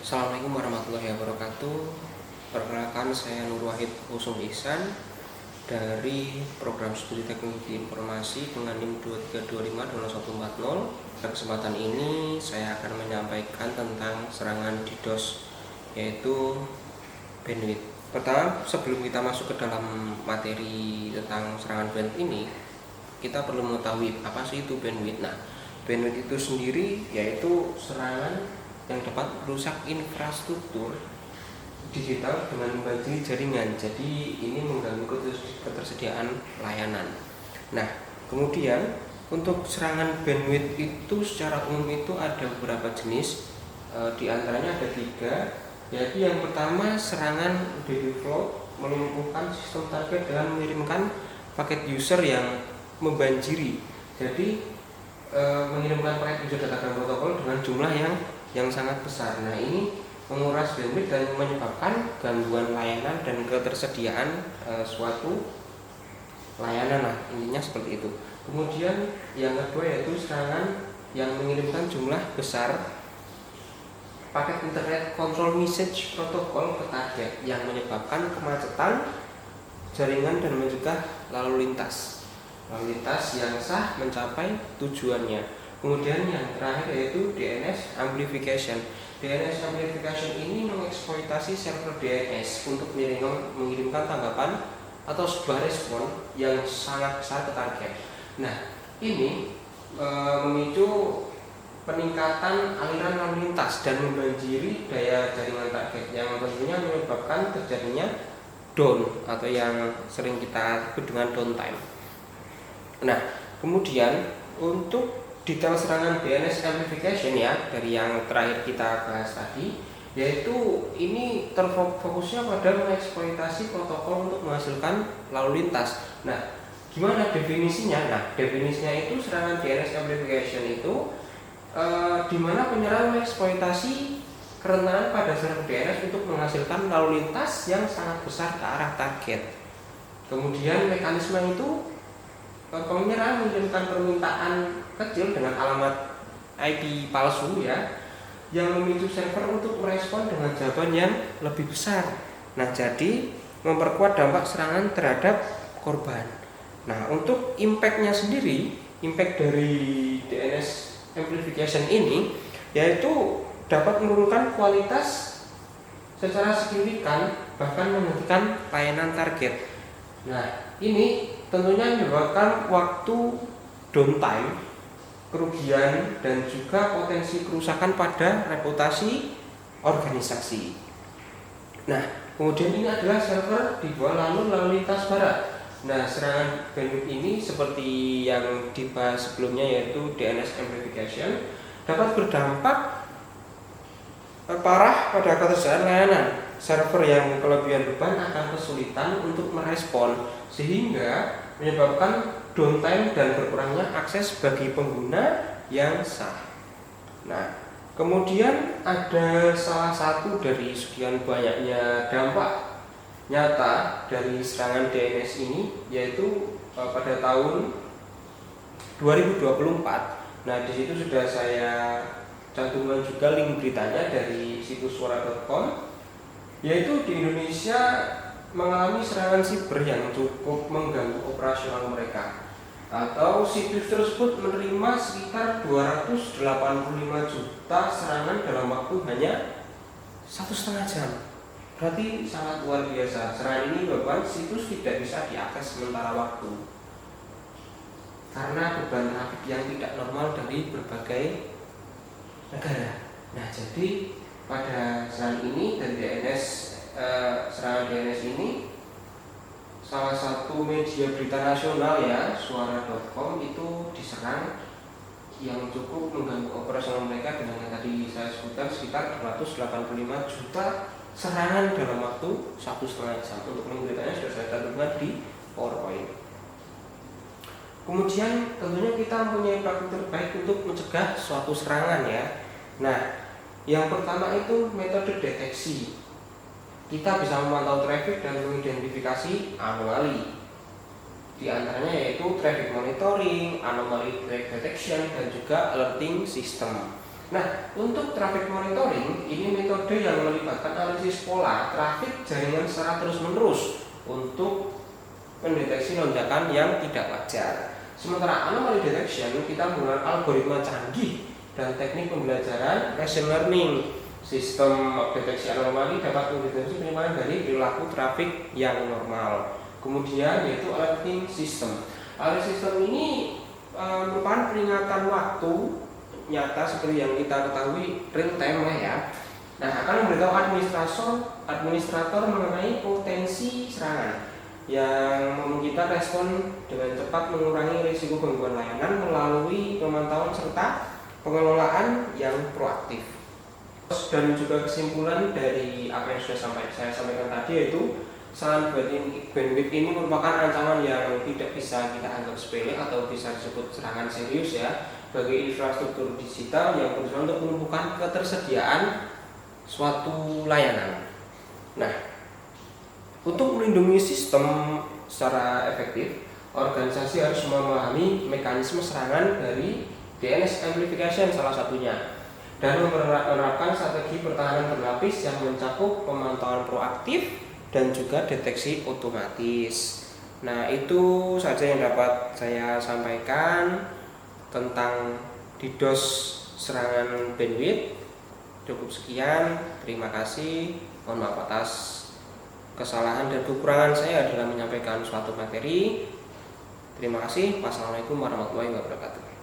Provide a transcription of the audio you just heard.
Assalamualaikum warahmatullahi wabarakatuh. Perkenalkan, saya Nur Wahid Kusum Ihsan dari Program Studi Teknologi Informasi dengan NIM 23252140. Pada kesempatan ini saya akan menyampaikan tentang serangan DDoS, yaitu bandwidth. Pertama, sebelum kita masuk ke dalam materi tentang serangan bandwidth ini, kita perlu mengetahui apa sih itu bandwidth. Nah, bandwidth itu sendiri yaitu serangan yang dapat merusak infrastruktur digital dengan membanjiri jaringan. Jadi ini mengganggu ketersediaan layanan. Nah, kemudian untuk serangan bandwidth itu secara umum itu ada beberapa jenis. Di antaranya ada 3, yaitu yang pertama serangan DDoS flood, melumpuhkan sistem target dengan mengirimkan paket user yang membanjiri. Jadi mengirimkan paket user data protokol dengan jumlah yang sangat besar. Nah, ini menguras bandwidth dan menyebabkan gangguan layanan dan ketersediaan suatu layanan. Nah, intinya seperti itu. Kemudian yang kedua yaitu serangan yang mengirimkan jumlah besar paket internet control message protokol ke target yang menyebabkan kemacetan jaringan dan mencegah lalu lintas yang sah mencapai tujuannya. Kemudian yang terakhir yaitu DNS amplification. DNS amplification ini mengeksploitasi server DNS untuk mengirimkan tanggapan atau sebuah respon yang sangat besar ke target. Nah, ini memicu peningkatan aliran lalu lintas dan membanjiri daya jaringan target yang tentunya menyebabkan terjadinya down atau yang sering kita sebut dengan downtime. Nah, kemudian untuk detail serangan DNS amplification ya, dari yang terakhir kita bahas tadi, yaitu ini terfokusnya pada mengeksploitasi protokol untuk menghasilkan lalu lintas. Nah, gimana definisinya? Nah, definisinya itu serangan DNS amplification itu di mana penyerang mengeksploitasi kerentanan pada server DNS untuk menghasilkan lalu lintas yang sangat besar ke arah target. Kemudian mekanisme itu penyerang mengirimkan permintaan kecil dengan alamat IP palsu ya, yang memicu server untuk merespon dengan jawaban yang lebih besar. Nah, jadi memperkuat dampak serangan terhadap korban. Nah, untuk impact-nya sendiri, impact dari DNS amplification ini yaitu dapat menurunkan kualitas secara signifikan, bahkan menghentikan layanan target. Nah, ini tentunya menyebabkan waktu downtime, kerugian, dan juga potensi kerusakan pada reputasi organisasi. Nah, kemudian ini adalah server di bawah lalu lintas barat. Nah, serangan bandwidth ini seperti yang dibahas sebelumnya yaitu DNS amplification dapat berdampak parah pada ketersediaan layanan. Server yang kelebihan beban akan kesulitan untuk merespon sehingga menyebabkan downtime dan berkurangnya akses bagi pengguna yang sah. Nah, kemudian ada salah satu dari sekian banyaknya dampak nyata dari serangan DNS ini yaitu pada tahun 2024. Nah, di situ sudah saya cantumkan juga link beritanya dari situs suara.com, yaitu di Indonesia mengalami serangan siber yang cukup mengganggu operasional mereka, atau situs tersebut menerima sekitar 285 juta serangan dalam waktu hanya 1,5 jam. Berarti sangat luar biasa. Serangan ini bahkan situs tidak bisa diakses sementara waktu karena beban trafik yang tidak normal dari berbagai negara. Nah, jadi pada serangan ini dan serangan DNS ini, salah satu media berita nasional ya, suara.com itu diserang yang cukup mengganggu operasional mereka dengan yang tadi saya sebutkan sekitar 285 juta serangan dalam waktu 1,5 jam. Untuk link beritanya sudah saya cantumkan di PowerPoint. Kemudian tentunya kita mempunyai praktik terbaik untuk mencegah suatu serangan ya. Nah, yang pertama itu metode deteksi. Kita bisa memantau traffic dan mengidentifikasi anomali. Di antaranya yaitu traffic monitoring, anomaly track detection, dan juga alerting system. Nah, untuk traffic monitoring ini metode yang melibatkan analisis pola trafik jaringan secara terus-menerus untuk mendeteksi lonjakan yang tidak wajar. Sementara anomaly detection kita menggunakan algoritma canggih dan teknik pembelajaran machine learning. Sistem deteksi anomali dapat mendeteksi penyimpangan dari perilaku trafik yang normal. Kemudian yaitu alerting system. Alerting system ini merupakan peringatan waktu nyata seperti yang kita ketahui real time lah ya. Nah, akan memberitahu administrator mengenai potensi serangan yang memungkinkan respon dengan cepat mengurangi risiko gangguan layanan melalui pemantauan serta pengelolaan yang proaktif. Dan juga kesimpulan dari apa yang sudah saya sampaikan tadi yaitu saran bandwidth ini merupakan ancaman yang tidak bisa kita anggap sepele atau bisa disebut serangan serius ya bagi infrastruktur digital yang berusaha untuk menumbuhkan ketersediaan suatu layanan. Nah, untuk melindungi sistem secara efektif, organisasi harus memahami mekanisme serangan dari DNS amplification salah satunya dan menerapkan strategi pertahanan berlapis yang mencakup pemantauan proaktif dan juga deteksi otomatis. Nah, itu saja yang dapat saya sampaikan tentang DDoS serangan bandwidth. Cukup sekian, terima kasih. Mohon maaf atas kesalahan dan kekurangan saya dalam menyampaikan suatu materi. Terima kasih. Wassalamualaikum warahmatullahi wabarakatuh.